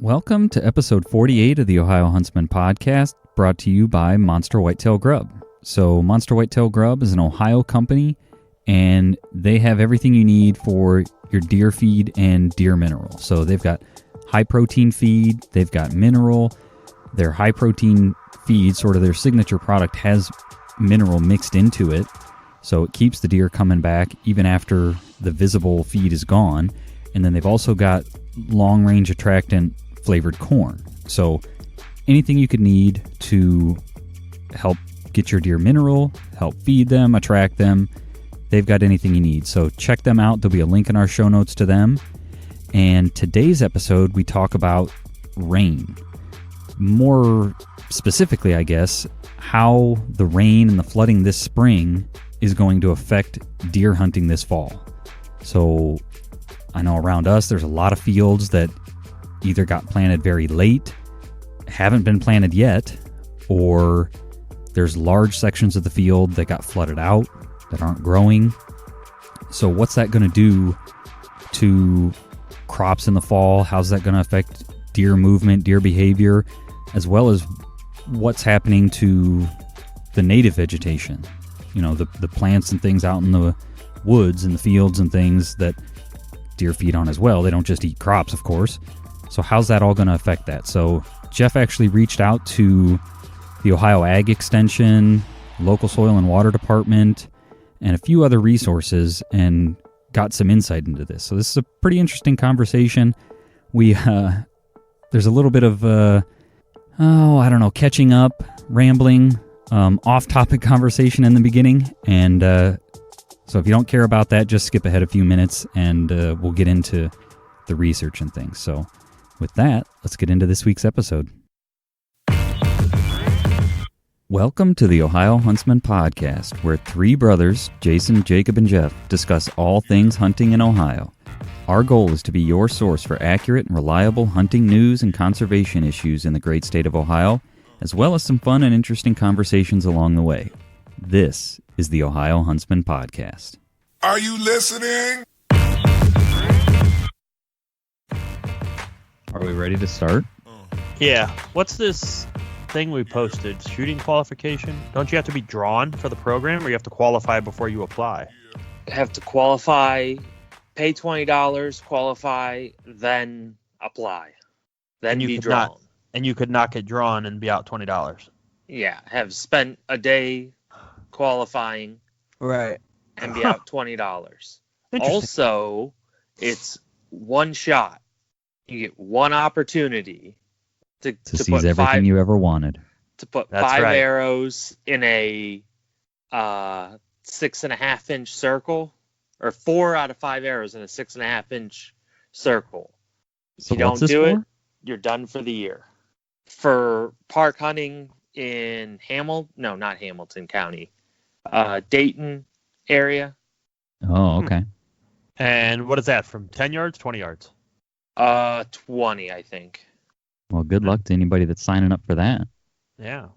Welcome to episode 48 of the Ohio Huntsman podcast, brought to you by Monster Whitetail Grub. So Monster Whitetail Grub is an Ohio company, and they have everything you need for your deer feed and deer mineral. So they've got high protein feed, they've got mineral. Their high protein feed, sort of their signature product, has mineral mixed into it. So it keeps the deer coming back even after the visible feed is gone. And then they've also got long range attractant flavored corn. So anything you could need to help get your deer mineral, help feed them, attract them, they've got anything you need. So check them out. There'll be a link in our show notes to them. And today's episode, we talk about rain. More specifically, I guess, how the rain and the flooding this spring is going to affect deer hunting this fall. So I know around us, there's a lot of fields that either got planted very late, haven't been planted yet, or there's large sections of the field that got flooded out that aren't growing. So what's that going to do to crops in the fall? How's that going to affect deer movement, deer behavior, as well as what's happening to the native vegetation? You know, the plants and things out in the woods and the fields and things that deer feed on as well. They don't just eat crops, of course. So how's that all going to affect that? So Jeff actually reached out to the Ohio Ag Extension, local soil and water department, and a few other resources and got some insight into this. So this is a pretty interesting conversation. We there's a little bit of catching up, rambling, off-topic conversation in the beginning, and so if you don't care about that, just skip ahead a few minutes, and we'll get into the research and things. So with that, let's get into this week's episode. Welcome to the Ohio Huntsman podcast, where three brothers, Jason, Jacob, and Jeff, discuss all things hunting in Ohio. Our goal is to be your source for accurate and reliable hunting news and conservation issues in the great state of Ohio, as well as some fun and interesting conversations along the way. This is the Ohio Huntsman podcast. Are you listening? Are we ready to start? Yeah. What's this thing we posted? Shooting qualification? Don't you have to be drawn for the program, or you have to qualify before you apply? Have to qualify, pay $20, qualify, then apply, then be drawn. And you could not get drawn and be out $20. Yeah, have spent a day qualifying, right, and be out $20. Also, it's one shot. You get one opportunity to seize everything you ever wanted. To put That's five right. arrows in a 6.5 inch circle, or 4 out of 5 arrows in a 6.5 inch circle. So If you what's don't this do for? it, you're done for the year. For park hunting in not Hamilton County, Dayton area. Oh, okay. And what is that, from 10 yards, 20 yards? 20, I think. Well, good luck to anybody that's signing up for that. Yeah.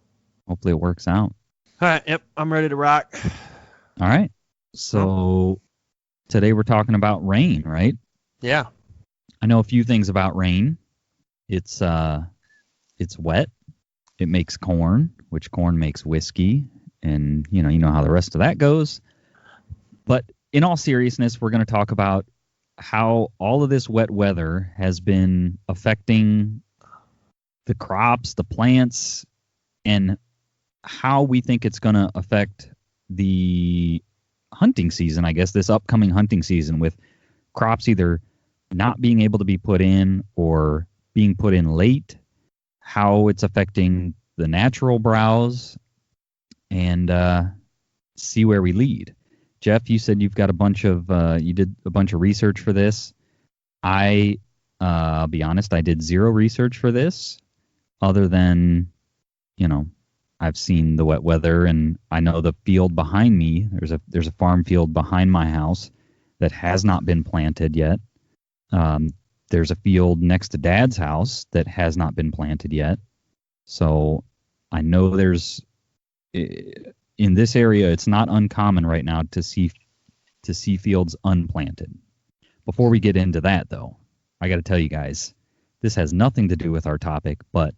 Hopefully it works out. All right, yep, I'm ready to rock. All right. So today we're talking about rain, right? Yeah. I know a few things about rain. It's wet. It makes corn, which corn makes whiskey, and you know how the rest of that goes. But in all seriousness, we're going to talk about how all of this wet weather has been affecting the crops, the plants, and how we think it's going to affect the hunting season, I guess, this upcoming hunting season, with crops either not being able to be put in or being put in late, how it's affecting the natural browse, and see where we lead. Jeff, you said you've got you did a bunch of research for this. I'll be honest, I did zero research for this, other than, I've seen the wet weather, and I know the field behind me. There's a farm field behind my house that has not been planted yet. There's a field next to Dad's house that has not been planted yet. So I know in this area, it's not uncommon right now to see fields unplanted. Before we get into that, though, I got to tell you guys, this has nothing to do with our topic, but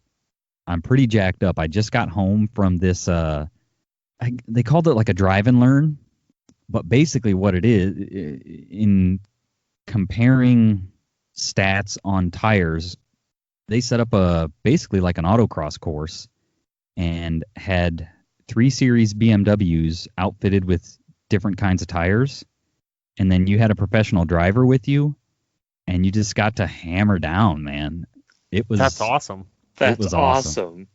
I'm pretty jacked up. I just got home from this, they called it like a drive and learn, but basically what it is, in comparing stats on tires, they set up basically like an autocross course and had 3 Series BMWs outfitted with different kinds of tires. And then you had a professional driver with you, and you just got to hammer down, man. That's awesome. That's it was awesome.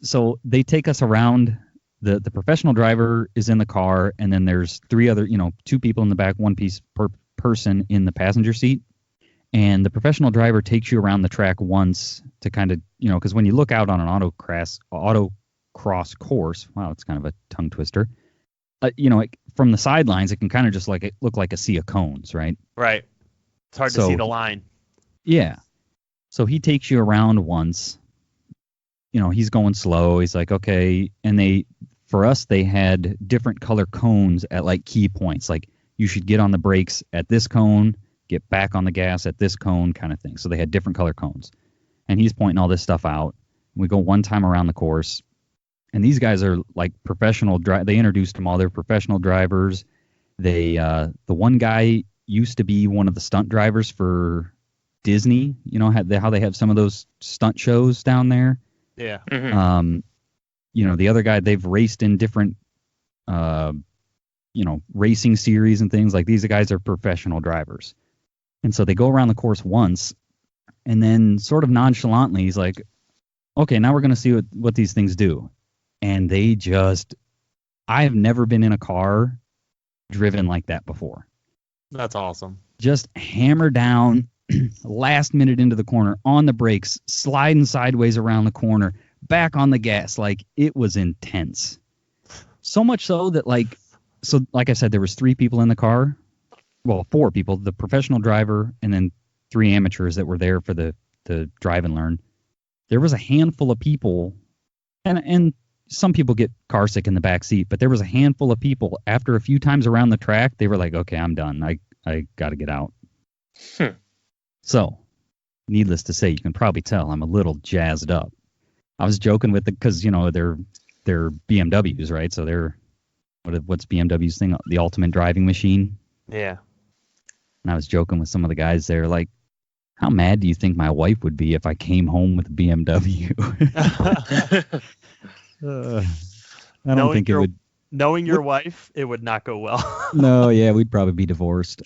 So they take us around. The professional driver is in the car, and then there's 3 other, 2 people in the back, 1 piece per person in the passenger seat. And the professional driver takes you around the track once to kind of, because when you look out on an autocross course, wow, it's kind of a tongue twister. From the sidelines, it can kind of just look like a sea of cones, right? Right. It's hard to see the line. Yeah. So he takes you around once. He's going slow. He's like, okay. And for us, they had different color cones at like key points. Like you should get on the brakes at this cone, get back on the gas at this cone kind of thing. So they had different color cones. And he's pointing all this stuff out. We go one time around the course. And these guys are like professional. They introduced them all. They're professional drivers. The one guy used to be one of the stunt drivers for Disney. How they have some of those stunt shows down there. Yeah. Mm-hmm. The other guy, they've raced in different, racing series and things. Like these guys are professional drivers. And so they go around the course once, and then sort of nonchalantly, he's like, okay, now we're going to see what these things do. And I have never been in a car driven like that before. That's awesome. Just hammer down, last minute into the corner, on the brakes, sliding sideways around the corner, back on the gas. Like, it was intense. So much so that, like I said, there was 3 people in the car. Well, 4 people, the professional driver, and then 3 amateurs that were there for the drive and learn. There was a handful of people, and some people get car sick in the back seat, but there was a handful of people, after a few times around the track, they were like, okay, I'm done. I got to get out. So, needless to say, you can probably tell I'm a little jazzed up. I was joking with because, they're BMWs, right? So they're, what's BMW's thing? The ultimate driving machine. Yeah. And I was joking with some of the guys there, like, how mad do you think my wife would be if I came home with a BMW? I don't think it would. Knowing your wife, it would not go well. No, yeah, we'd probably be divorced.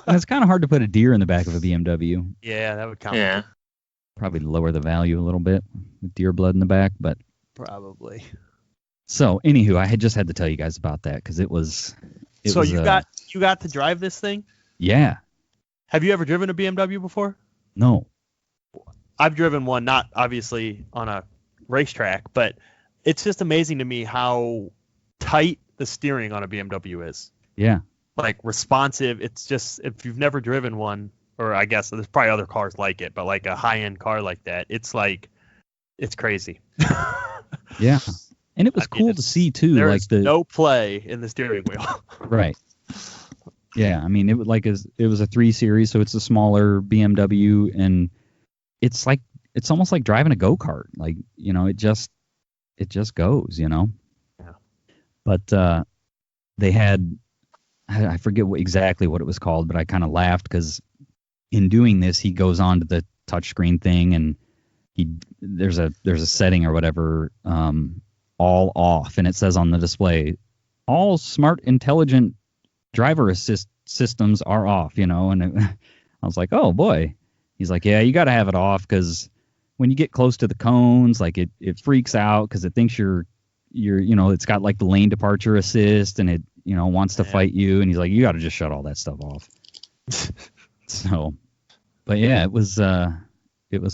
And it's kind of hard to put a deer in the back of a BMW. Yeah, that would count. Yeah. Probably lower the value a little bit with deer blood in the back, but probably. So, anywho, I just had to tell you guys about that because it was. You got to drive this thing? Yeah. Have you ever driven a BMW before? No. I've driven one, not obviously on a racetrack, but it's just amazing to me how tight the steering on a BMW is. Yeah. Like responsive. It's just, if you've never driven one, or I guess there's probably other cars like it, but like a high-end car like that, it's crazy. Yeah. And it was cool to see too. There's no play in the steering wheel. Right. Yeah. I mean, it was a 3 Series, so it's a smaller BMW, and it's almost like driving a go-kart. Like, it just goes, Yeah. But they had, I forget exactly what it was called, but I kind of laughed because in doing this, he goes on to the touchscreen thing, and there's a setting or whatever, all off, and it says on the display, all smart intelligent driver assist systems are off, and I was like, oh boy. He's like, yeah, you got to have it off because when you get close to the cones, like it freaks out because it thinks you're it's got like the lane departure assist, and it wants to fight you, and he's like, you got to just shut all that stuff off. So, but yeah, it was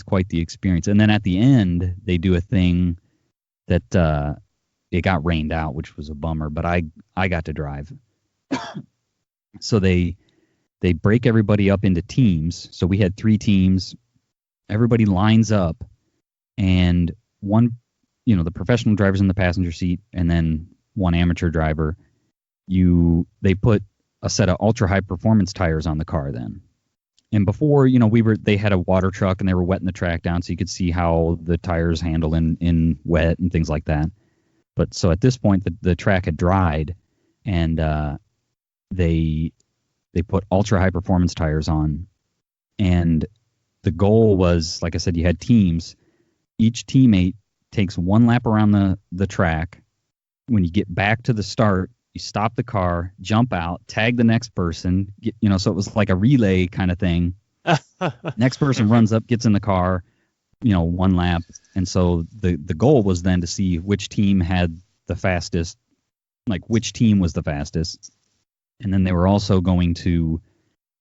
quite the experience. And then at the end, they do a thing that it got rained out, which was a bummer, but I got to drive. So they break everybody up into teams. So we had 3 teams. Everybody lines up, and one, the professional driver's in the passenger seat, and then one amateur driver. They put a set of ultra high performance tires on the car then. And before, they had a water truck and they were wetting the track down so you could see how the tires handle in wet and things like that. But so at this point, the track had dried, and they put ultra high performance tires on. And the goal was, like I said, you had teams. Each teammate takes one lap around the track. When you get back to the start, you stop the car, jump out, tag the next person. So it was like a relay kind of thing. Next person runs up, gets in the car, one lap. And so the goal was then to see which team had the fastest, like which team was the fastest. And then they were also going to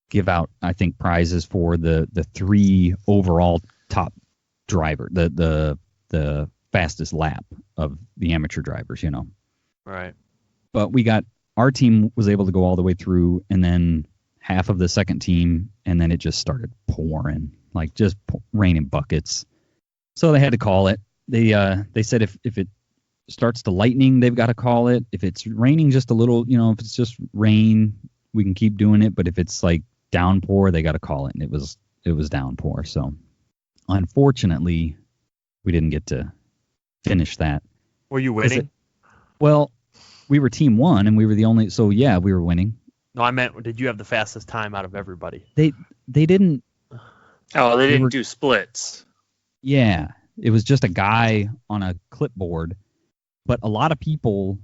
give out, I think, prizes for the 3 overall top driver, the fastest lap of the amateur drivers, Right. But our team was able to go all the way through, and then half of the second team, and then it just started pouring, like just raining buckets. So they had to call it. They said if it starts to lightning, they've got to call it. If it's raining just a little, if it's just rain, we can keep doing it. But if it's like downpour, they got to call it. And it was downpour. So unfortunately, we didn't get to finish that. Were you winning? Well, we were team 1, and we were the only. So yeah, we were winning. No, I meant, did you have the fastest time out of everybody? They didn't. Oh, they didn't do splits. Yeah, it was just a guy on a clipboard. But a lot of people,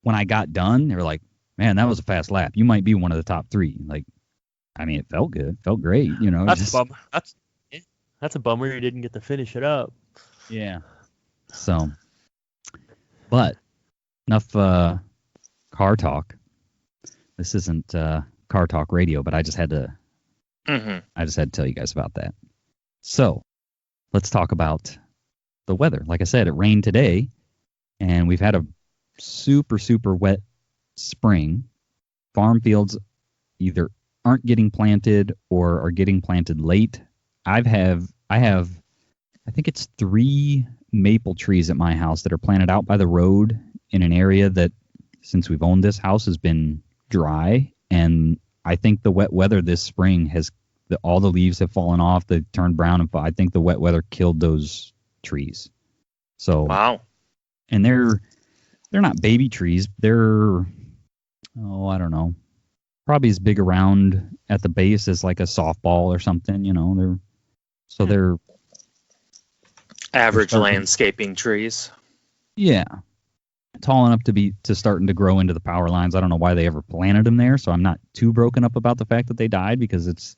when I got done, they were like, "Man, that was a fast lap. You might be one of the top 3." Like, I mean, it felt good, felt great. That's a bummer. That's a bummer you didn't get to finish it up. Yeah. So, but enough car talk. This isn't car talk radio, but I just had to. I just had to tell you guys about that. So, let's talk about the weather. Like I said, it rained today, and we've had a super, super wet spring. Farm fields either aren't getting planted or are getting planted late. I have, I think it's 3 maple trees at my house that are planted out by the road in an area that, since we've owned this house, has been dry. And I think the wet weather this spring all the leaves have fallen off. They've turned brown, and I think the wet weather killed those trees. So wow. And they're not baby trees. They're, I don't know, probably as big around at the base as like a softball or something. They're average landscaping trees. Yeah, tall enough to starting to grow into the power lines. I don't know why they ever planted them there, so I'm not too broken up about the fact that they died, because it's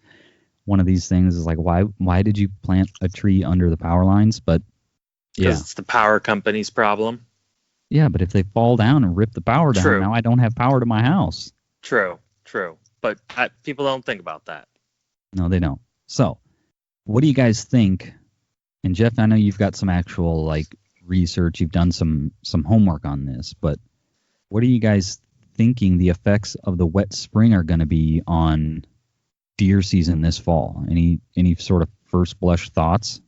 one of these things is like, why did you plant a tree under the power lines? But yeah, it's the power company's problem. Yeah, but if they fall down and rip the power down, True. Now I don't have power to my house. True. But people don't think about that. No, they don't. So, what do you guys think? And Jeff, I know you've got some actual like research. You've done some homework on this, but what are you guys thinking the effects of the wet spring are going to be on deer season this fall? Any sort of first blush thoughts?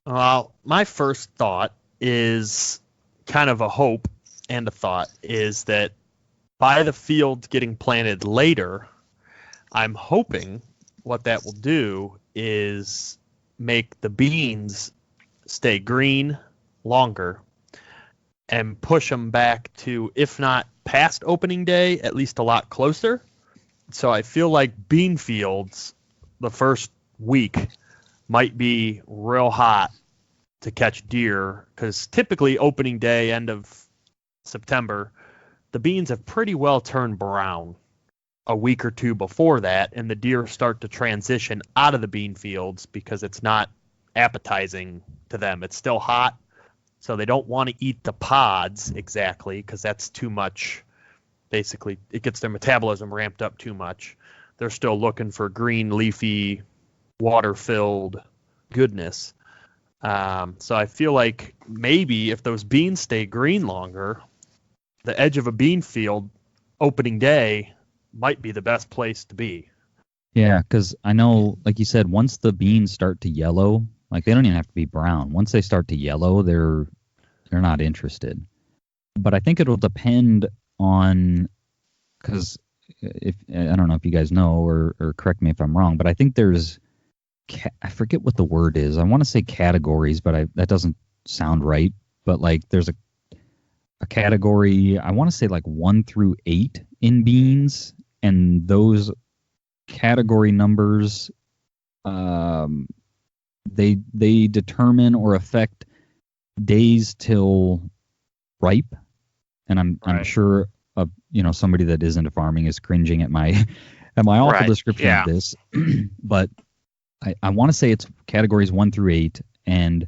Well, my first thought is kind of a hope, and a thought is that by the fields getting planted later, I'm hoping what that will do is make the beans stay green longer and push them back to, if not past opening day, at least a lot closer. So I feel like bean fields the first week might be real hot to catch deer, because typically opening day, end of September, the beans have pretty well turned brown a week or 2 before that, and the deer start to transition out of the bean fields because it's not appetizing to them. It's still hot, so they don't want to eat the pods exactly, because that's too much. Basically, it gets their metabolism ramped up too much. They're still looking for green, leafy, water-filled goodness. So I feel like maybe if those beans stay green longer, the edge of a bean field opening day might be the best place to be. Yeah, because I know, like you said, once the beans start to yellow, like they don't even have to be brown. Once they start to yellow, they're not interested. But I think it'll depend on, because if I don't know if you guys know, or correct me if I'm wrong, but I think there's I forget what the word is. I want to say categories, but that doesn't sound right. But like there's a category, I want to say like 1 through 8 in beans, and those category numbers they determine or affect days till ripe. And I'm Right. sure somebody that is into farming is cringing at my awful Right. description Yeah. of this. But I want to say it's categories 1 through 8, and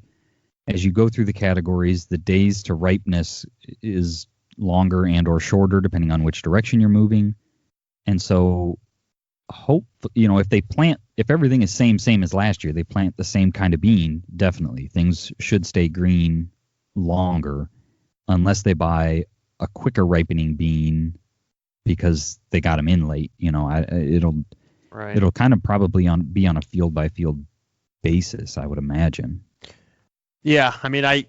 as you go through the categories, the days to ripeness is longer and or shorter depending on which direction you're moving. And so if everything is same as last year, they plant the same kind of bean, definitely things should stay green longer, unless they buy a quicker ripening bean because they got them in late. It'll kind of probably be on a field by field basis, I would imagine. Yeah, I mean, I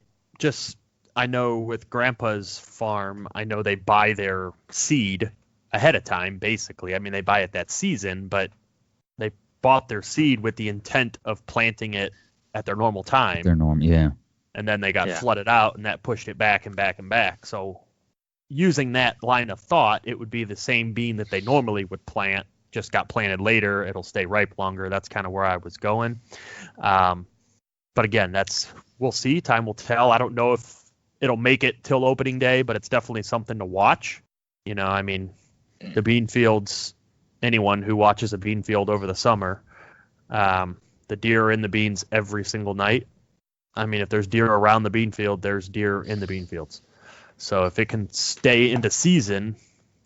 know with Grandpa's farm, I know they buy their seed ahead of time, basically. I mean, they buy it that season, but they bought their seed with the intent of planting it at their normal time. Yeah. And then they got flooded out, and that pushed it back and back and back. So using that line of thought, it would be the same bean that they normally would plant, just got planted later. It'll stay ripe longer. That's kind of where I was going. But again, we'll see. Time will tell. I don't know if it'll make it till opening day, but it's definitely something to watch. I mean, the bean fields, anyone who watches a bean field over the summer, the deer are in the beans every single night. I mean, if there's deer around the bean field, there's deer in the bean fields. So if it can stay into season,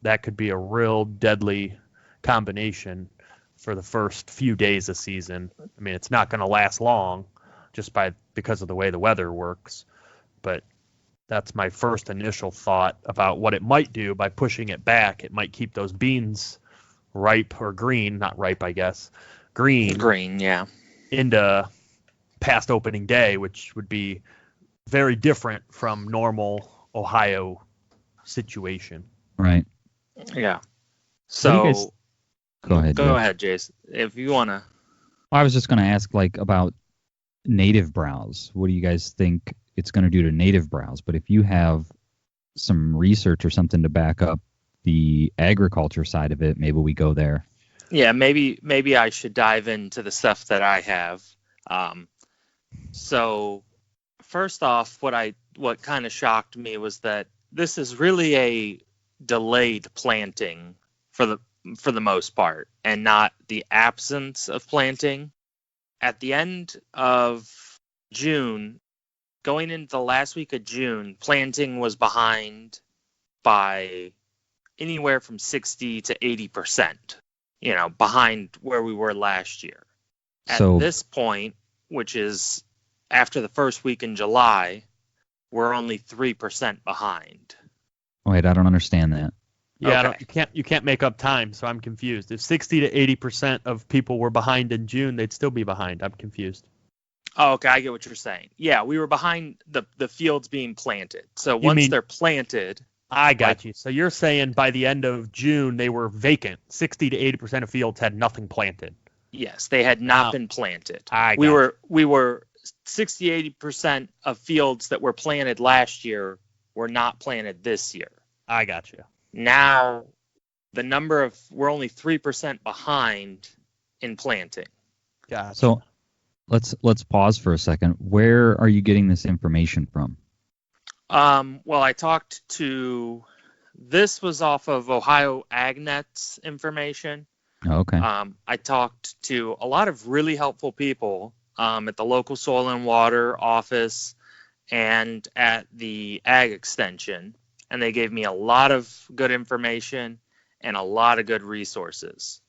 that could be a real deadly combination for the first few days of season. I mean, it's not going to last long just because of the way the weather works. But that's my first initial thought about what it might do by pushing it back. It might keep those beans ripe or green, not ripe, I guess, green, yeah, into past opening day, which would be very different from normal Ohio situation. Right. Yeah. So go ahead. Go ahead, Jason. If you want to. I was just going to ask about native browse. What do you guys think it's going to do to native browse? But if you have some research or something to back up the agriculture side of it, maybe we go there. Yeah, maybe I should dive into the stuff that I have. So first off, what kind of shocked me was that this is really a delayed planting for the most part, and not the absence of planting. At the end of June, going into the last week of June, planting was behind by anywhere from 60 to 80%, behind where we were last year. At this point, which is after the first week in July, we're only 3% behind. Wait, I don't understand that. Yeah, Okay. you can't make up time, so I'm confused. If 60 to 80% of people were behind in June, they'd still be behind. I'm confused. Oh, okay, I get what you're saying. Yeah, we were behind the fields being planted. So once they're planted, I got you. So you're saying by the end of June they were vacant. 60 to 80% of fields had nothing planted. Yes, they had not been planted. We were 60-80% of fields that were planted last year were not planted this year. I got you. Now, we're only 3% behind in planting. Gotcha. So let's pause for a second. Where are you getting this information from? Well, I talked to. This was off of Ohio AgNet's information. Oh, okay. I talked to a lot of really helpful people at the local soil and water office and at the ag extension, and they gave me a lot of good information and a lot of good resources.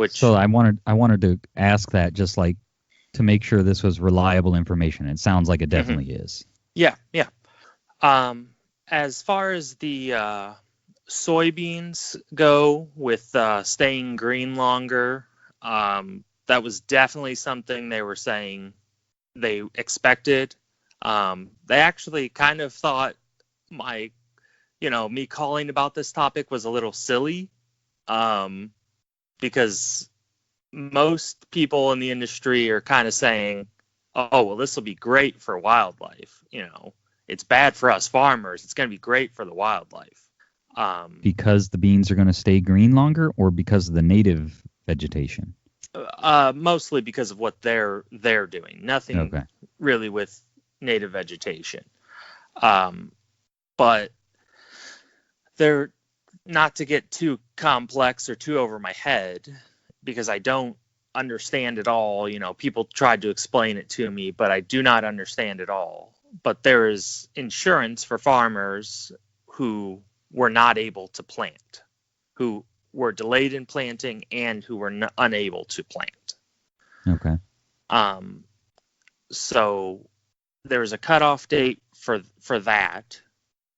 So I wanted to ask that, just like to make sure this was reliable information. It sounds like it definitely is. Yeah. As far as the soybeans go with staying green longer, that was definitely something they were saying they expected. They actually kind of thought me calling about this topic was a little silly, because most people in the industry are kind of saying, oh, well, this will be great for wildlife. It's bad for us farmers. It's going to be great for the wildlife. Because the beans are going to stay green longer, or because of the native vegetation? Mostly because of what they're doing. Nothing really with native vegetation. But they're, not to get too complex or too over my head, because I don't understand it all. People tried to explain it to me, but I do not understand it all. But there is insurance for farmers who were not able to plant, who were delayed in planting, and who were unable to plant. Okay. So there's a cutoff date for that.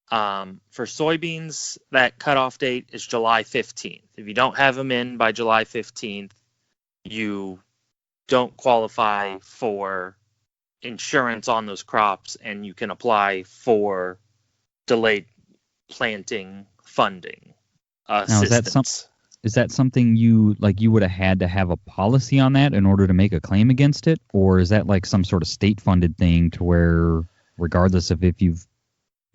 For soybeans, that cutoff date is July 15th. If you don't have them in by July 15th, you don't qualify for insurance on those crops, and you can apply for delayed planting funding assistance. Is that something you would have had to have a policy on that in order to make a claim against it? Or is that like some sort of state funded thing to where, regardless of if you've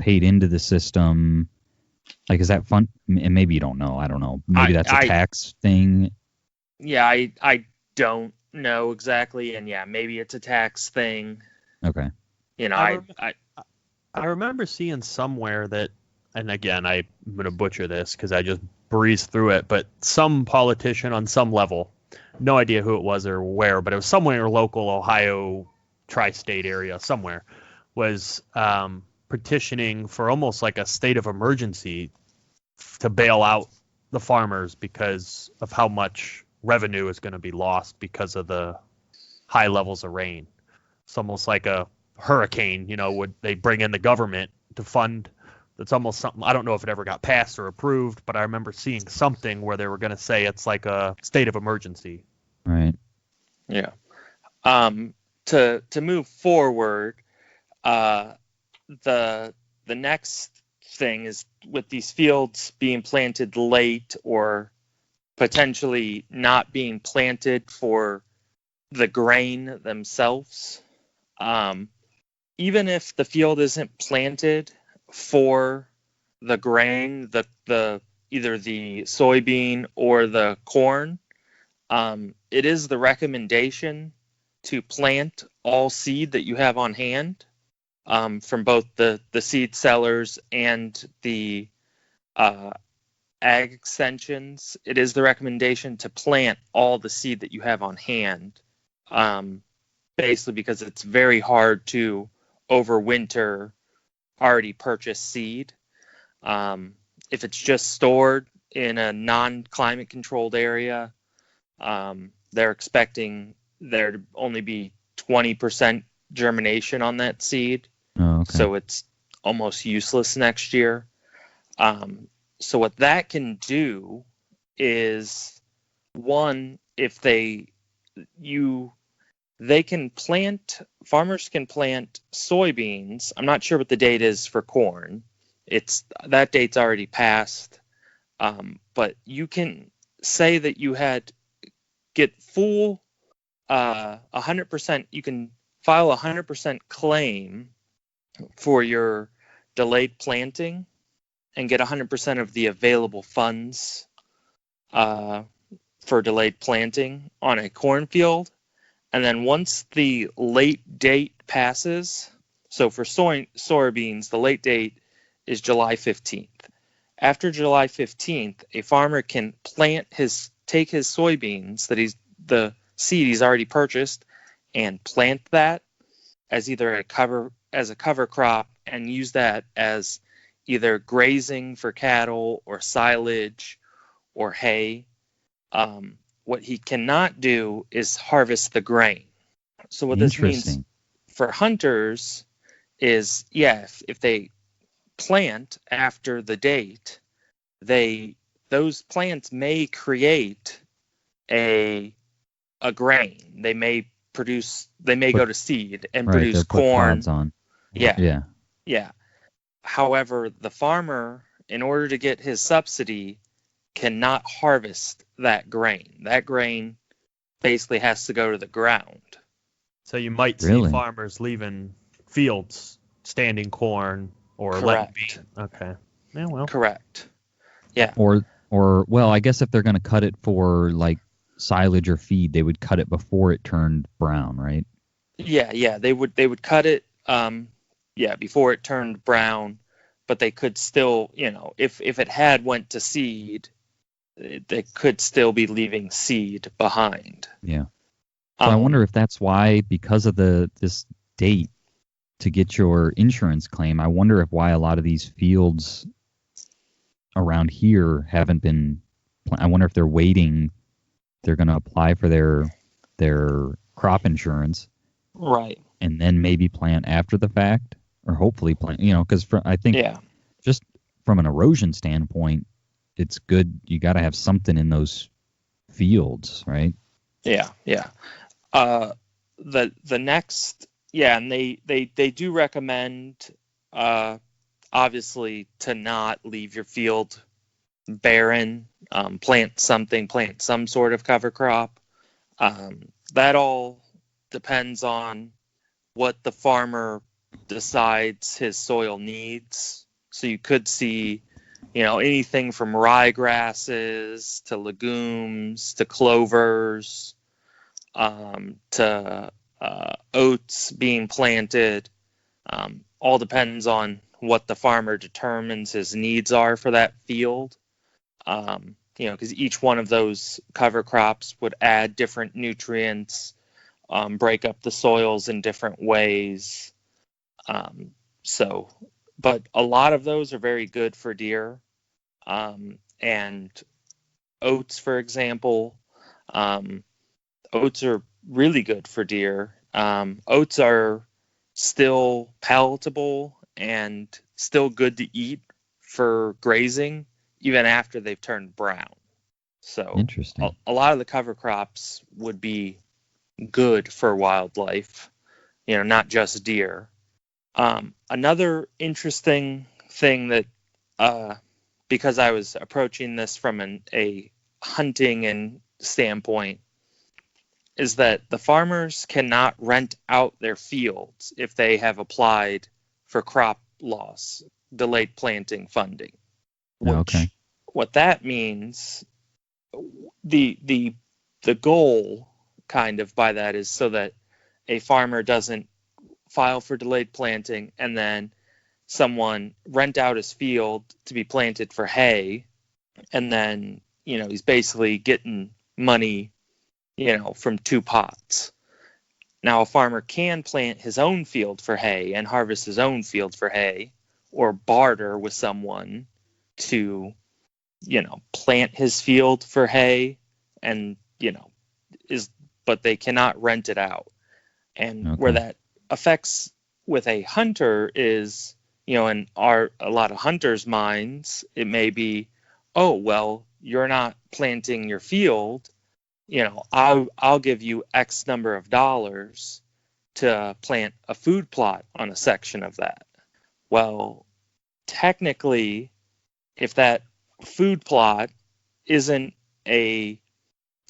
paid into the system, like, is that fun? And maybe you don't know. I don't know. Maybe that's a tax thing. Yeah, I don't know exactly. And yeah, maybe it's a tax thing. Okay. I remember seeing somewhere that, and again, I'm going to butcher this because I just breezed through it, but some politician on some level, no idea who it was or where, but it was somewhere local, Ohio, tri-state area, somewhere, was petitioning for almost like a state of emergency to bail out the farmers because of how much revenue is going to be lost because of the high levels of rain. It's almost like a hurricane, would they bring in the government to fund. That's almost something, I don't know if it ever got passed or approved, but I remember seeing something where they were going to say it's like a state of emergency. Right. Yeah. To move forward, the next thing is with these fields being planted late or potentially not being planted for the grain themselves. Even if the field isn't planted for the grain, the either the soybean or the corn, it is the recommendation to plant all seed that you have on hand, from both the seed sellers and the ag extensions. It is the recommendation to plant all the seed that you have on hand, basically because it's very hard to overwinter already purchased seed. If it's just stored in a non-climate controlled area, they're expecting there to only be 20% germination on that seed. Oh, okay. So it's almost useless next year. So what that can do is, one, if farmers can plant soybeans. I'm not sure what the date is for corn. That date's already passed. But you can say that you get full 100%. You can file 100% claim for your delayed planting and get 100% of the available funds for delayed planting on a cornfield. And then once the late date passes, so for soybeans, the late date is July 15th. After July 15th, a farmer can take his soybeans the seed he's already purchased and plant that as either a cover crop and use that as either grazing for cattle or silage or hay. What he cannot do is harvest the grain. So what this means for hunters is, if they plant after the date, those plants may create a grain. They may go to seed and produce corn. On. Yeah. However, the farmer, in order to get his subsidy, cannot harvest that grain. That grain basically has to go to the ground. So you might see Really? farmers leaving fields standing corn or letting be. Correct. Okay. Yeah, well. Correct. Yeah. Or well, I guess if they're going to cut it for like silage or feed, they would cut it before it turned brown, right? Yeah. They would cut it before it turned brown, but they could still, if it had went to seed, they could still be leaving seed behind. Yeah. So I wonder if that's why, because of this date to get your insurance claim, I wonder if why a lot of these fields around here haven't been. I wonder if they're waiting. They're going to apply for their crop insurance, Right. and then maybe plant after the fact, or hopefully plant. Because I think just from an erosion standpoint, it's good. You got to have something in those fields, right? Yeah. The next, and they do recommend, obviously, to not leave your field barren. Plant some sort of cover crop. That all depends on what the farmer decides his soil needs. So you could see, anything from ryegrasses to legumes to clovers, to oats being planted. All depends on what the farmer determines his needs are for that field. Because each one of those cover crops would add different nutrients, break up the soils in different ways. But a lot of those are very good for deer. And oats, for example, oats are really good for deer. Oats are still palatable and still good to eat for grazing, even after they've turned brown. So Interesting. A lot of the cover crops would be good for wildlife, not just deer. Another interesting thing that, because I was approaching this from a hunting and standpoint, is that the farmers cannot rent out their fields if they have applied for crop loss, delayed planting funding. Okay. What that means, the goal kind of by that is so that a farmer doesn't file for delayed planting and then someone rent out his field to be planted for hay, and then he's basically getting money from two pots. Now a farmer can plant his own field for hay and harvest his own field for hay, or barter with someone to plant his field for hay, and but they cannot rent it out. And where that affects with a hunter is, in a lot of hunters' minds, it may be, oh, well, you're not planting your field, I'll give you X number of dollars to plant a food plot on a section of that. Well, technically, if that food plot isn't a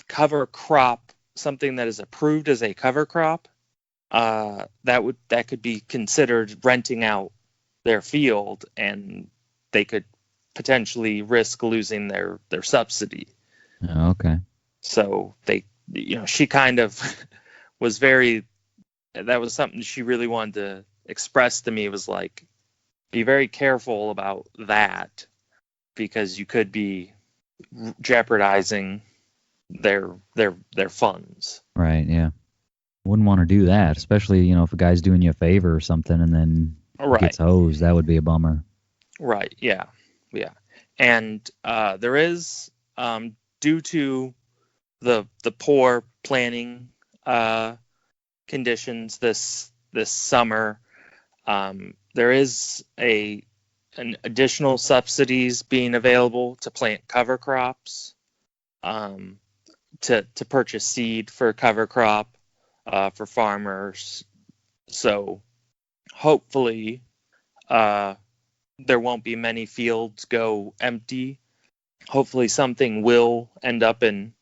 cover crop, something that is approved as a cover crop, that could be considered renting out their field, and they could potentially risk losing their subsidy. Okay. So she kind of was that was something she really wanted to express to me, was like, be very careful about that, because you could be jeopardizing their funds. Right. Yeah. Wouldn't want to do that, especially if a guy's doing you a favor or something and then he gets hosed. That would be a bummer. Right. Yeah. And there is, due to the poor planning conditions this summer, there is an additional subsidies being available to plant cover crops, to purchase seed for cover crop, for farmers. So hopefully there won't be many fields go empty. Hopefully something will end up in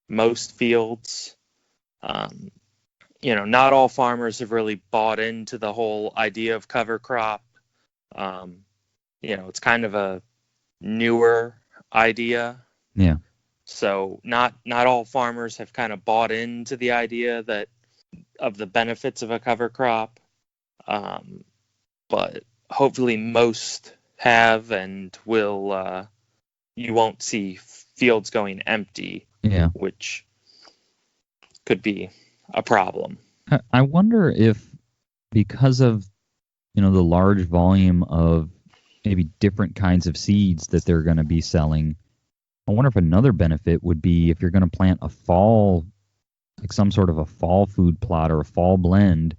most fields. Not all farmers have really bought into the whole idea of cover crop. It's kind of a newer idea. Yeah. So not all farmers have kind of bought into the idea of the benefits of a cover crop. But hopefully most have and will. You won't see fields going empty. Yeah. Which could be a problem. I wonder if, because of the large volume of maybe different kinds of seeds that they're going to be selling, I wonder if another benefit would be if you're going to plant a fall, like some sort of a fall food plot or a fall blend,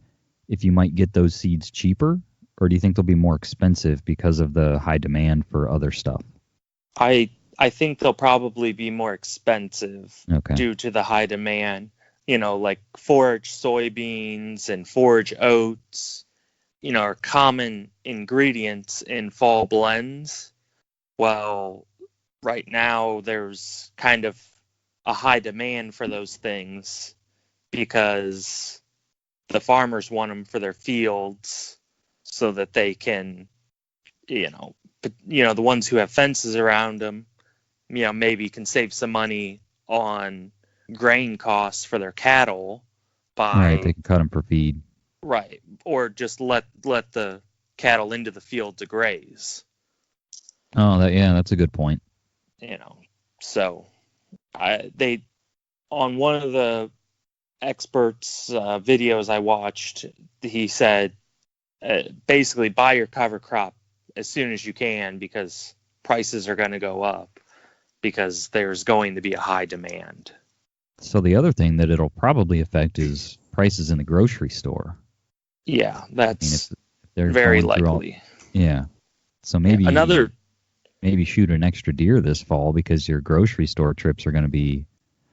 if you might get those seeds cheaper, or do you think they'll be more expensive because of the high demand for other stuff? I think they'll probably be more expensive due to the high demand. Like forage soybeans and forage oats, are common ingredients in fall blends. Well, right now there's kind of a high demand for those things because the farmers want them for their fields so that they can, the ones who have fences around them, maybe can save some money on grain costs for their cattle Right, they can cut them for feed. Right, or just let the cattle into the field to graze. Oh, that's a good point. So they on one of the experts' videos I watched, he said basically buy your cover crop as soon as you can because prices are going to go up because there's going to be a high demand. So the other thing that it'll probably affect is prices in the grocery store. Yeah, that's if they're very likely. So maybe maybe shoot an extra deer this fall because your grocery store trips are going to be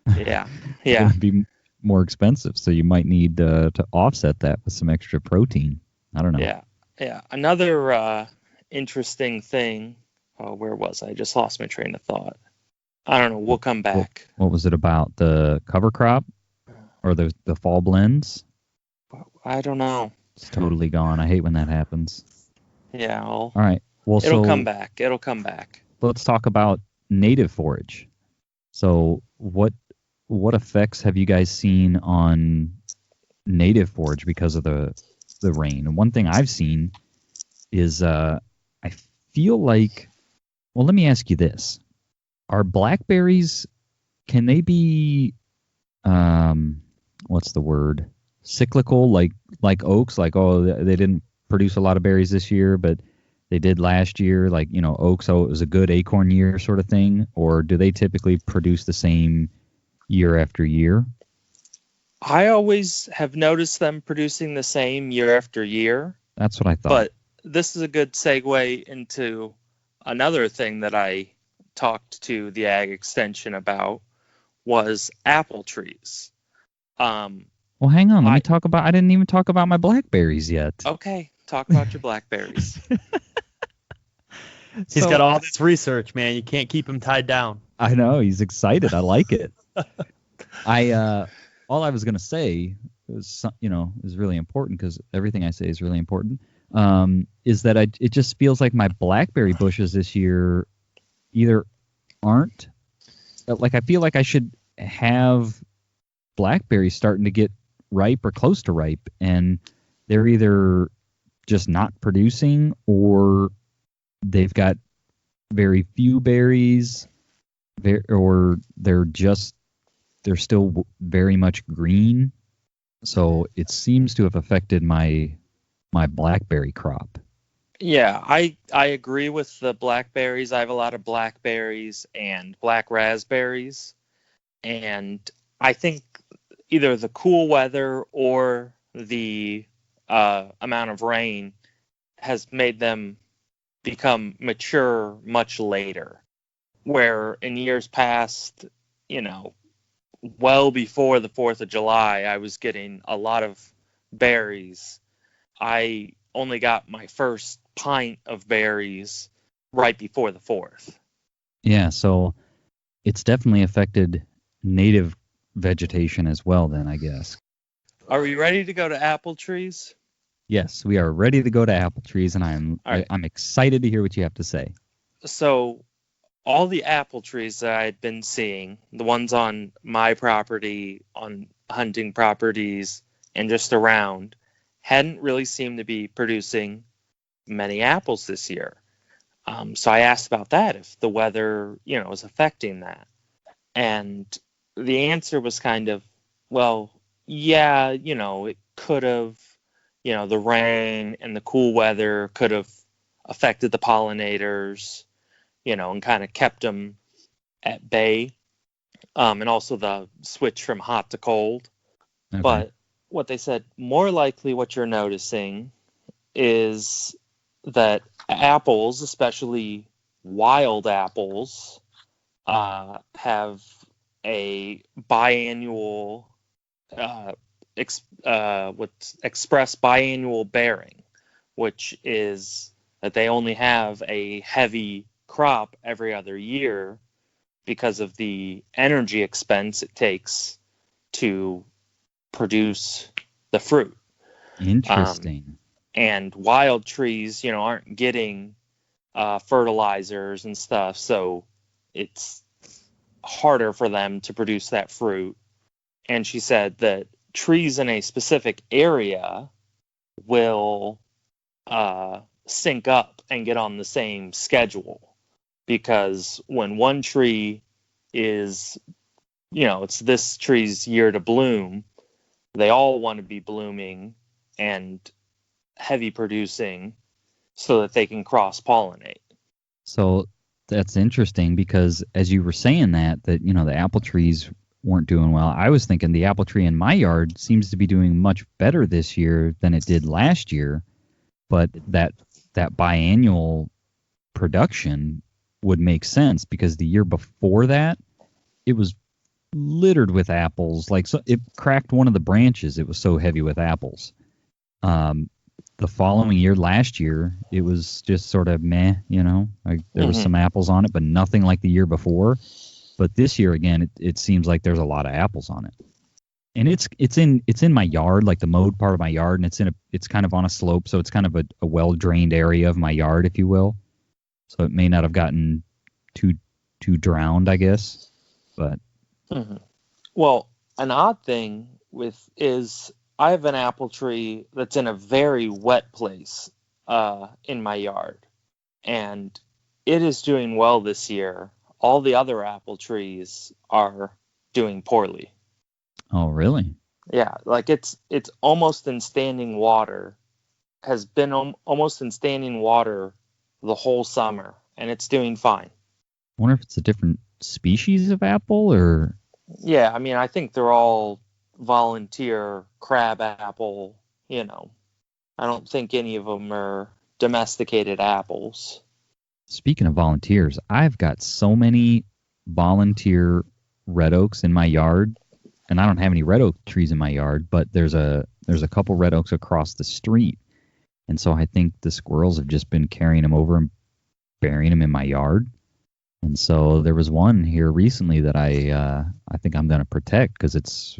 gonna be more expensive. So you might need to offset that with some extra protein. I don't know. Yeah. Another interesting thing. Oh, where was I? Just lost my train of thought. I don't know. We'll come back. What was it about? The cover crop or the fall blends? I don't know. It's totally gone. I hate when that happens. Yeah. All right. Well, it'll come back. It'll come back. Let's talk about native forage. So what effects have you guys seen on native forage because of the rain? And one thing I've seen is I feel like, well, let me ask you this. Are blackberries, can they be, what's the word? Cyclical, like oaks, like, oh, they didn't produce a lot of berries this year, but they did last year, like, oaks, so it was a good acorn year sort of thing? Or do they typically produce the same year after year? I always have noticed them producing the same year after year. That's what I thought. But this is a good segue into another thing that I talked to the ag extension about was apple trees. Well, hang on. I didn't even talk about my blackberries yet. Okay. Talk about your blackberries. He's got all this research, man. You can't keep him tied down. I know. He's excited. I like it. All I was going to say was, is really important because everything I say is really important, is that it just feels like my blackberry bushes this year either aren't, like, I feel like I should have blackberries starting to get ripe or close to ripe, and they're either just not producing or they've got very few berries, or they're still very much green. So it seems to have affected my blackberry crop. Yeah, I agree with the blackberries. I have a lot of blackberries and black raspberries, and I think either the cool weather or the amount of rain has made them become mature much later, where in years past, well before the 4th of July, I was getting a lot of berries. I only got my first pint of berries right before the 4th. Yeah, so it's definitely affected native vegetation as well then, I guess. Are we ready to go to apple trees? Yes, we are ready to go to apple trees, and All right. I'm excited to hear what you have to say. So all the apple trees that I had been seeing, the ones on my property, on hunting properties, and just around, hadn't really seemed to be producing many apples this year. So I asked about that, if the weather, was affecting that. And the answer was kind of, well, yeah, it could have, the rain and the cool weather could have affected the pollinators, and kind of kept them at bay. And also the switch from hot to cold. Okay. But what they said, more likely what you're noticing is that apples, especially wild apples, have a biannual, what's express biannual bearing, which is that they only have a heavy crop every other year because of the energy expense it takes to produce the fruit. Interesting. And wild trees, aren't getting fertilizers and stuff, so it's harder for them to produce that fruit. And she said that trees in a specific area will sync up and get on the same schedule, because when one tree is, it's this tree's year to bloom, they all want to be blooming and heavy producing so that they can cross pollinate. So that's interesting, because as you were saying that the apple trees weren't doing well, I was thinking the apple tree in my yard seems to be doing much better this year than it did last year, but that biannual production would make sense, because the year before that it was littered with apples. Like, so it cracked one of the branches, it was so heavy with apples. The following year, last year, it was just sort of meh, like there was some apples on it, but nothing like the year before. But this year, again, it seems like there's a lot of apples on it. And it's in my yard, like the mowed part of my yard, and it's kind of on a slope, so it's kind of a well-drained area of my yard, if you will. So it may not have gotten too drowned, I guess. But Well, an odd thing is I have an apple tree that's in a very wet place in my yard, and it is doing well this year. All the other apple trees are doing poorly. Oh, really? Yeah, like it's almost in standing water, has been almost in standing water the whole summer, and it's doing fine. I wonder if it's a different species of apple, or... Yeah, I mean, I think they're all volunteer crab apple, I don't think any of them are domesticated apples. Speaking of volunteers, I've got so many volunteer red oaks in my yard, and I don't have any red oak trees in my yard, but there's a couple red oaks across the street, and so I think the squirrels have just been carrying them over and burying them in my yard. And so there was one here recently that I think I'm going to protect, because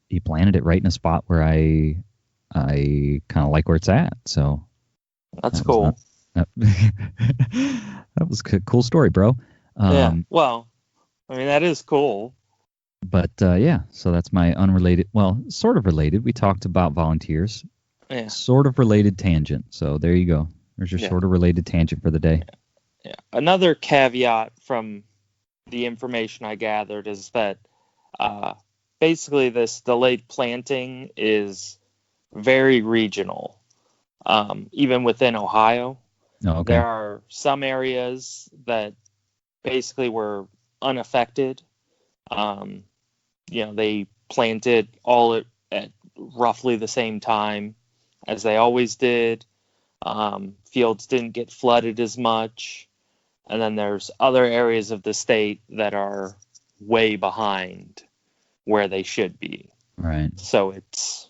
he planted it right in a spot where I kind of like where it's at. So that's cool. That was a cool story, bro. Yeah. Well, I mean, that is cool. But yeah, so that's my unrelated, well, sort of related. We talked about volunteers. Yeah. Sort of related tangent. So there you go. There's your sort of related tangent for the day. Yeah. Another caveat from the information I gathered is that basically this delayed planting is very regional, even within Ohio. Oh, okay. There are some areas that basically were unaffected. They planted all at roughly the same time as they always did. Fields didn't get flooded as much. And then there's other areas of the state that are way behind where they should be. Right. So it's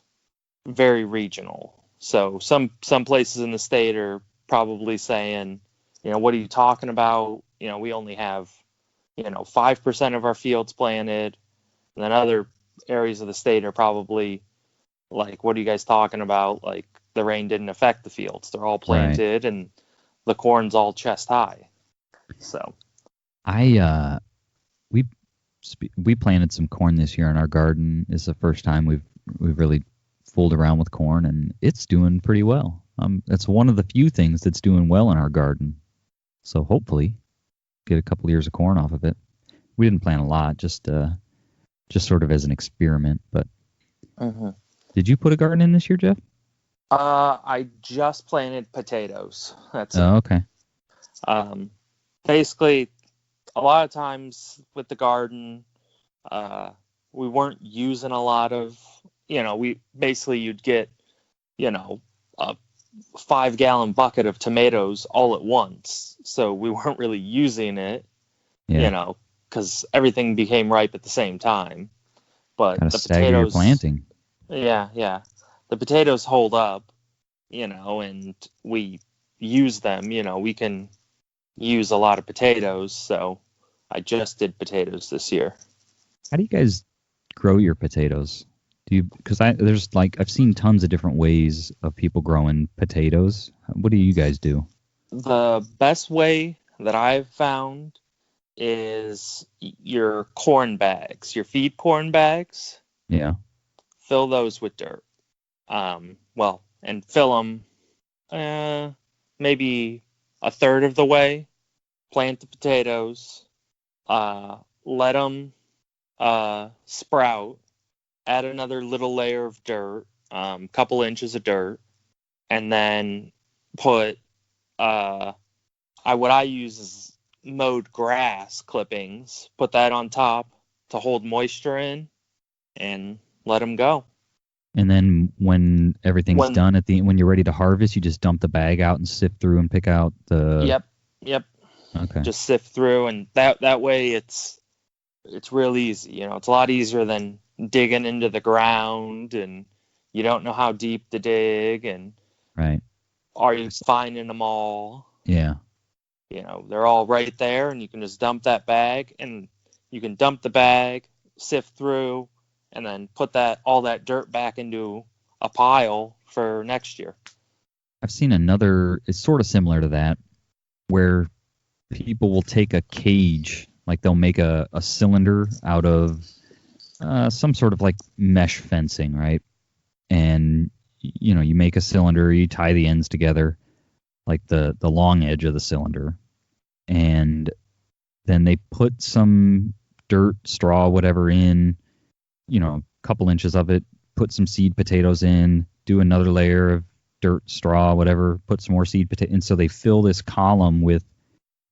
very regional. So some places in the state are probably saying, what are you talking about? We only have, 5% of our fields planted. And then other areas of the state are probably like, what are you guys talking about? Like, the rain didn't affect the fields. They're all planted and the corn's all chest high. So we planted some corn this year in our garden. It's the first time we've really fooled around with corn, and it's doing pretty well. It's one of the few things that's doing well in our garden. So hopefully get a couple years of corn off of it. We didn't plant a lot, just sort of as an experiment. But Did you put a garden in this year, Jeff? I just planted potatoes. That's it. Okay. Basically, a lot of times with the garden, we weren't using a lot of, you'd get, a 5-gallon bucket of tomatoes all at once. So we weren't really using it, because everything became ripe at the same time. But Gotta the stagger your potatoes, planting. yeah. The potatoes hold up, and we use them. We can use a lot of potatoes. So I just did potatoes this year. How do you guys grow your potatoes? Because I've seen tons of different ways of people growing potatoes. What do you guys do? The best way that I've found is your corn bags, your feed corn bags. Yeah. Fill those with dirt. And fill them maybe a third of the way. Plant the potatoes. Let them sprout. Add another little layer of dirt, couple inches of dirt, and then put what I use is mowed grass clippings. Put that on top to hold moisture in, and let them go. And then when everything's done when you're ready to harvest, you just dump the bag out and sift through and pick out the. Yep. Okay. Just sift through, and that way it's real easy. It's a lot easier than digging into the ground, and you don't know how deep to dig, and right. Are you finding them all? Yeah. They're all right there, and you can just dump that bag, and you can dump the bag, sift through, and then put all that dirt back into a pile for next year. I've seen it's sort of similar to that, where people will take a cage, like they'll make a cylinder out of some sort of like mesh fencing, right? And you make a cylinder, you tie the ends together, like the long edge of the cylinder, and then they put some dirt, straw, whatever in, a couple inches of it, put some seed potatoes in, do another layer of dirt, straw, whatever, put some more seed potato, and so they fill this column with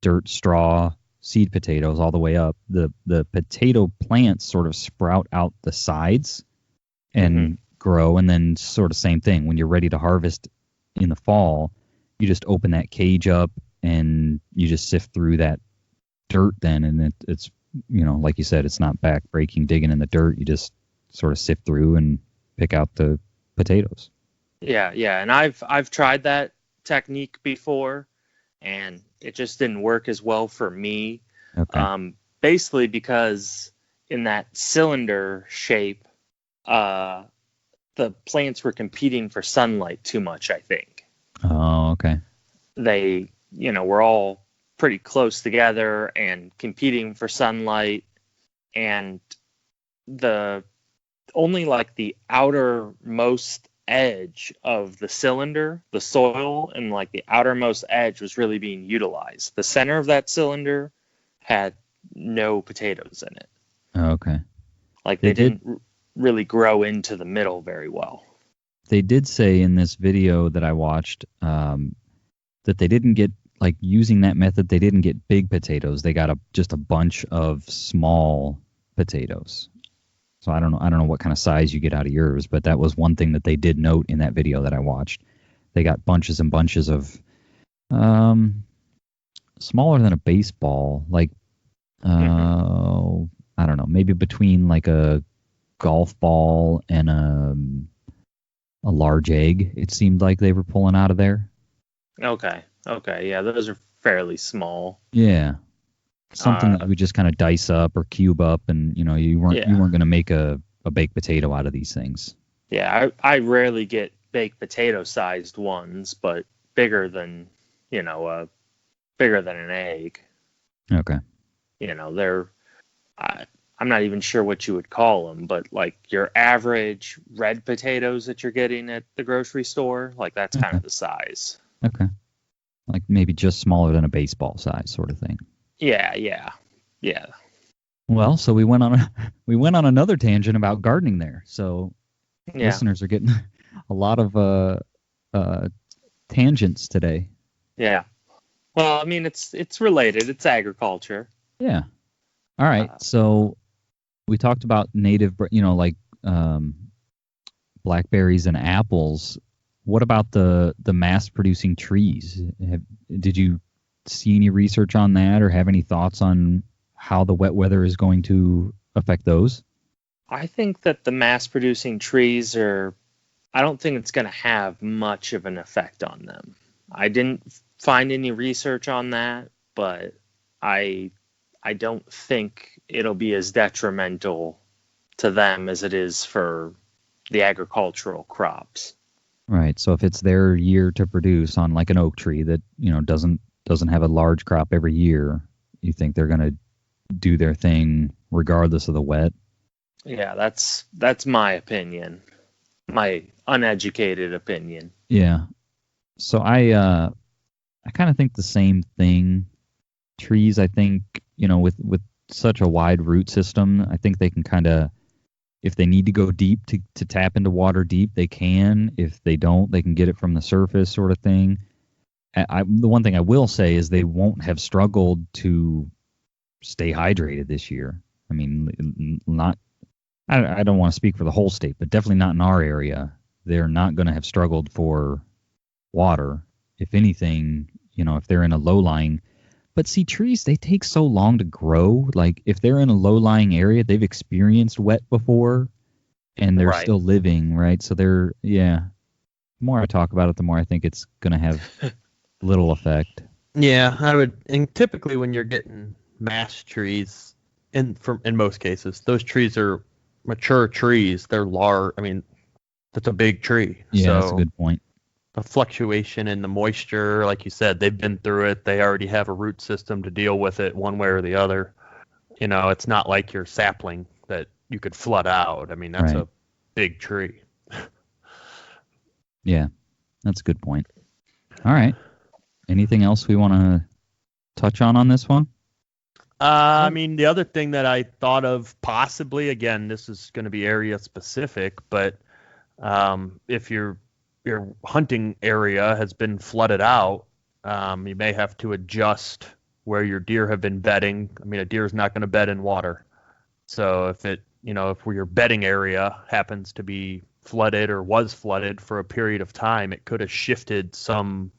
dirt, straw, seed potatoes all the way up. The potato plants sort of sprout out the sides and grow, and then sort of same thing. When you're ready to harvest in the fall, you just open that cage up and you just sift through that dirt then, and it's like you said, it's not back-breaking digging in the dirt. You just sort of sift through and pick out the potatoes. Yeah, and I've tried that technique before, and it just didn't work as well for me. Okay. Basically because in that cylinder shape, the plants were competing for sunlight too much, I think. Oh, okay. They, were all pretty close together and competing for sunlight, and only like the outermost edge of the cylinder, the soil, and like the outermost edge was really being utilized. The center of that cylinder had no potatoes in it. Oh, okay. Like they didn't really grow into the middle very well. They did say in this video that I watched that they didn't get, like, using that method, they didn't get big potatoes. They got just a bunch of small potatoes. So I don't know what kind of size you get out of yours, but that was one thing that they did note in that video that I watched. They got bunches and bunches of smaller than a baseball, like I don't know, maybe between like a golf ball and a large egg. It seemed like they were pulling out of there. Okay, yeah, those are fairly small. Yeah. Something that we just kind of dice up or cube up, and you weren't going to make a a baked potato out of these things. Yeah, I rarely get baked potato sized ones, but bigger than, bigger than an egg. Okay. They're, I'm not even sure what you would call them, but like your average red potatoes that you're getting at the grocery store, like that's kind of the size. Okay. Like maybe just smaller than a baseball size sort of thing. Yeah. Well, so we went on another tangent about gardening there. So listeners are getting a lot of tangents today. Yeah. Well, I mean, it's related. It's agriculture. Yeah. All right. So we talked about native, like blackberries and apples. What about the mass-producing trees? Did you see any research on that, or have any thoughts on how the wet weather is going to affect those? I think that the mass-producing trees I don't think it's going to have much of an effect on them. I didn't find any research on that, but I don't think it'll be as detrimental to them as it is for the agricultural crops. Right. So if it's their year to produce on like an oak tree that, doesn't have a large crop every year, you think they're going to do their thing regardless of the wet? Yeah, that's my opinion. My uneducated opinion. Yeah. So I kind of think the same thing. Trees, I think, with such a wide root system, I think they can kind of, if they need to go deep to tap into water deep, they can. If they don't, they can get it from the surface sort of thing. The one thing I will say is they won't have struggled to stay hydrated this year. I mean, I don't want to speak for the whole state, but definitely not in our area. They're not going to have struggled for water. If anything, if they're in a low-lying. But see, trees, they take so long to grow. Like, if they're in a low-lying area, they've experienced wet before, and they're still living, right? So the more I talk about it, the more I think it's going to have little effect. Yeah, and typically when you're getting mass trees, in most cases, those trees are mature trees. They're large. I mean, that's a big tree. Yeah, so that's a good point. The fluctuation in the moisture, like you said, they've been through it. They already have a root system to deal with it one way or the other. It's not like your sapling that you could flood out. I mean, that's a big tree. Yeah, that's a good point. All right. Anything else we want to touch on this one? I mean, the other thing that I thought of possibly, again, this is going to be area specific, but if your hunting area has been flooded out, you may have to adjust where your deer have been bedding. I mean, a deer is not going to bed in water. So if your bedding area happens to be flooded or was flooded for a period of time, it could have shifted some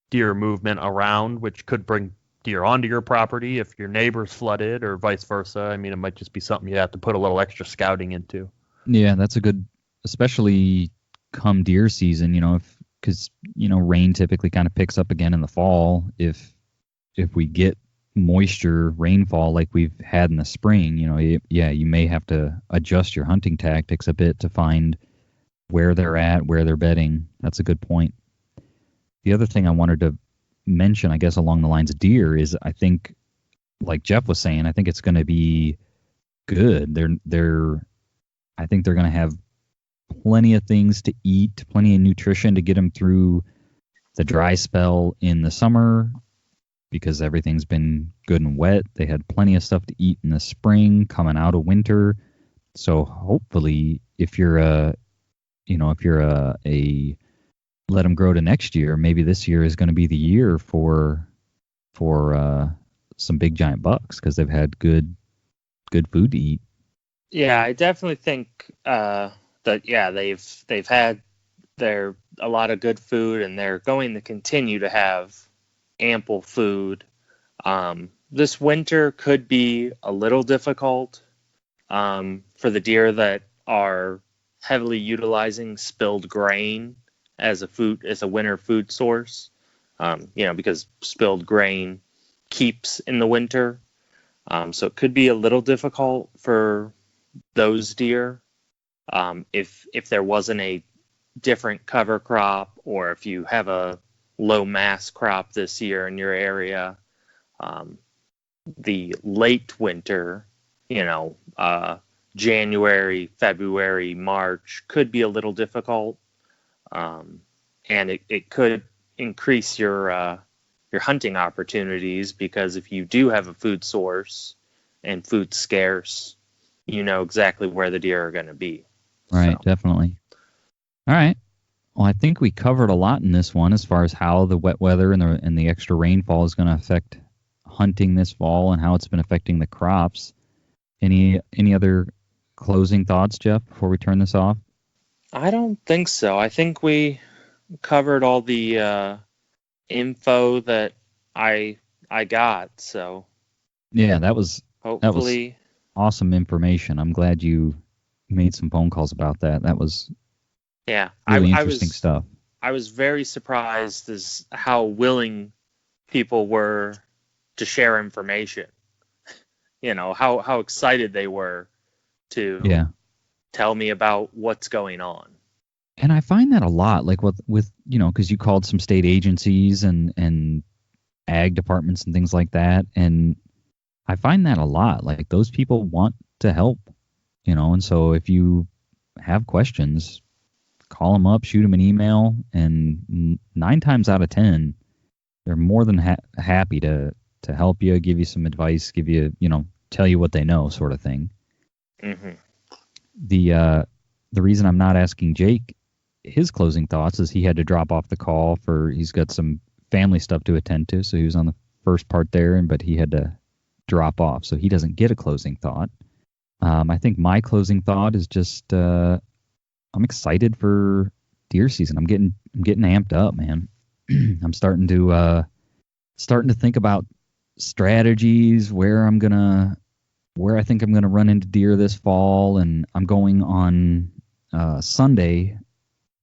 deer movement around, which could bring deer onto your property if your neighbor's flooded or vice versa. I mean, it might just be something you have to put a little extra scouting into. Yeah, that's a good, especially come deer season, because rain typically kind of picks up again in the fall. If we get moisture rainfall like we've had in the spring, you may have to adjust your hunting tactics a bit to find where they're at, where they're bedding. That's a good point. The other thing I wanted to mention, I guess, along the lines of deer is, I think, like Jeff was saying, I think it's going to be good. I think they're going to have plenty of things to eat, plenty of nutrition to get them through the dry spell in the summer, because everything's been good and wet. They had plenty of stuff to eat in the spring coming out of winter. So hopefully, if you're a let them grow to next year, maybe this year is going to be the year for some big giant bucks, because they've had good food to eat. Yeah, I definitely think they've had a lot of good food, and they're going to continue to have ample food. This winter could be a little difficult for the deer that are heavily utilizing spilled grain as a winter food source. Because spilled grain keeps in the winter. So it could be a little difficult for those deer. If there wasn't a different cover crop, or if you have a low mass crop this year in your area, the late winter, January, February, March could be a little difficult, and it could increase your hunting opportunities, because if you do have a food source and food's scarce, you know exactly where the deer are going to be. Right, So, definitely. All right. Well, I think we covered a lot in this one as far as how the wet weather and the extra rainfall is going to affect hunting this fall and how it's been affecting the crops. Any other closing thoughts, Jeff, before we turn this off? I don't think so. I think we covered all the info that I got. So Yeah, that was hopefully, awesome information. I'm glad you made some phone calls about that. That was yeah, really interesting stuff. I was very surprised as how willing people were to share information. How excited they were to tell me about what's going on. And I find that a lot, like with because you called some state agencies and ag departments and things like that, and I find that a lot. Like, those people want to help, and so if you have questions, call them up, shoot them an email, and 9 times out of 10, they're more than happy to help you, give you some advice, give you, tell you what they know, sort of thing. Mm-hmm. The reason I'm not asking Jake his closing thoughts is he had to drop off the call he's got some family stuff to attend to, so he was on the first part there, but he had to drop off, so he doesn't get a closing thought. I think my closing thought is just I'm excited for deer season. I'm getting amped up, man. I'm starting to think about strategies, where I think I'm gonna run into deer this fall, and I'm going on Sunday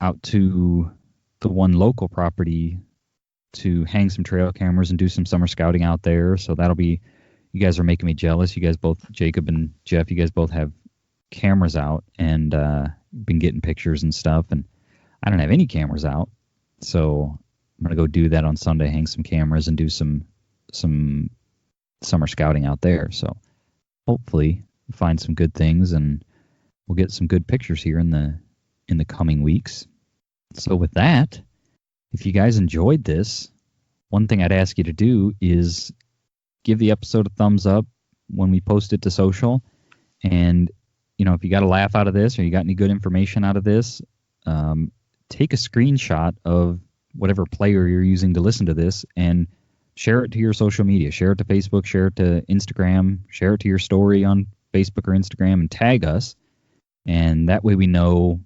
out to the one local property to hang some trail cameras and do some summer scouting out there. So that'll be, you guys are making me jealous. You guys both, Jacob and Jeff, you guys both have cameras out and been getting pictures and stuff, and I don't have any cameras out. So I'm gonna go do that on Sunday, hang some cameras and do some summer scouting out there. So hopefully find some good things, and we'll get some good pictures here in the coming weeks. So with that, if you guys enjoyed this, one thing I'd ask you to do is give the episode a thumbs up when we post it to social. And, if you got a laugh out of this or you got any good information out of this, take a screenshot of whatever player you're using to listen to this and share it to your social media. Share it to Facebook, share it to Instagram, share it to your story on Facebook or Instagram, and tag us. And that way we know,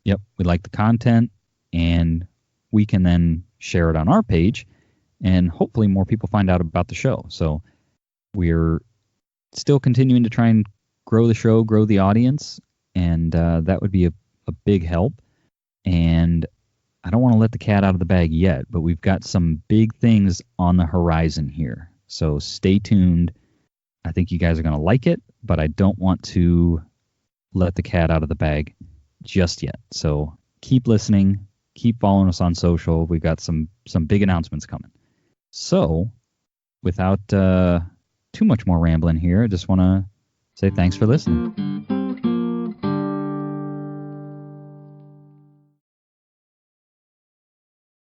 yep, we like the content, and we can then share it on our page, and hopefully more people find out about the show. So we're still continuing to try and grow the show, grow the audience, and that would be a big help. And I don't want to let the cat out of the bag yet, but we've got some big things on the horizon here. So stay tuned. I think you guys are going to like it, but I don't want to let the cat out of the bag just yet. So keep listening, keep following us on social. We've got some big announcements coming. So without too much more rambling here, I just want to say thanks for listening.